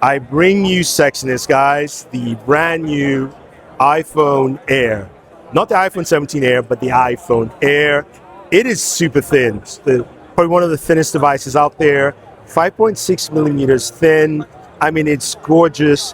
I bring you sexiness, guys. The brand new iPhone Air. Not the iPhone 17 Air, but the iPhone Air. It is super thin. It's probably one of the thinnest devices out there. 5.6 millimeters thin. I mean, it's gorgeous.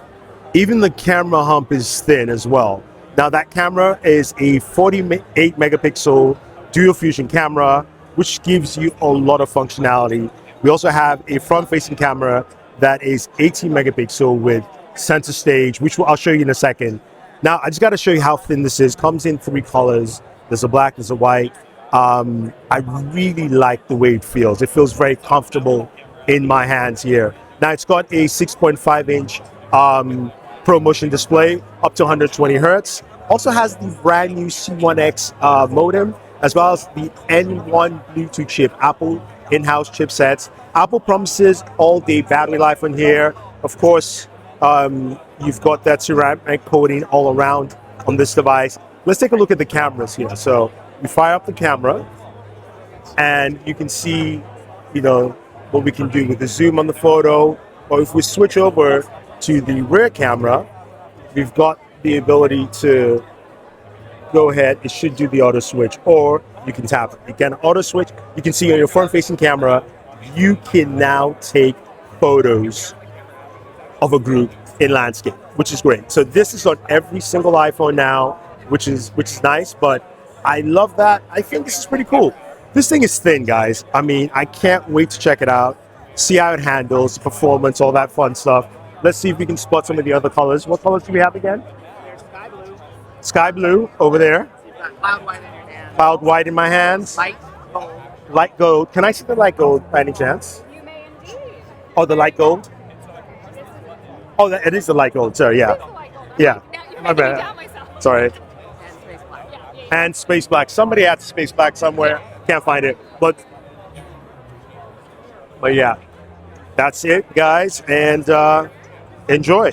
Even the camera hump is thin as well. Now that camera is a 48 megapixel dual fusion camera, which gives you a lot of functionality. We also have a front-facing camera that is 18 megapixel with center stage, which I'll show you in a second. Now, I just got to show you how thin this is. Comes in 3 colors. There's a black, there's a white. I really like the way it feels. It feels very comfortable in my hands here. Now, it's got a 6.5-inch ProMotion display up to 120 hertz. Also has the brand new C1X modem, as well as the N1 Bluetooth chip, Apple in-house chipsets. Apple promises all-day battery life on here. Of course, you've got that ceramic coating all around on this device. Let's take a look at the cameras here. So we fire up the camera, and you can see, what we can do with the zoom on the photo. Or if we switch over to the rear camera, we've got the ability to go ahead. It should do the auto switch, or you can tap it. Again, auto switch. You can see on your front-facing camera, you can now take photos of a group in landscape, which is great. So this is on every single iPhone now, which is nice. But I love that. I think this is pretty cool. This thing is thin, guys. I mean, I can't wait to check it out, see how it handles, performance, all that fun stuff. Let's see if we can spot some of the other colors. What colors do we have again? Sky blue. Sky blue over there. You've got cloud white in your hand. Cloud white in my hands. Light gold. Light gold. Can I see the light gold by any chance? You may indeed. Oh, the light gold? Oh, it is the light gold. Sorry, yeah. Yeah. Now you're My making me bad. doubt myself. Sorry. And space black. And space black. Somebody had space black somewhere. Can't find it. But yeah, that's it, guys. And enjoy.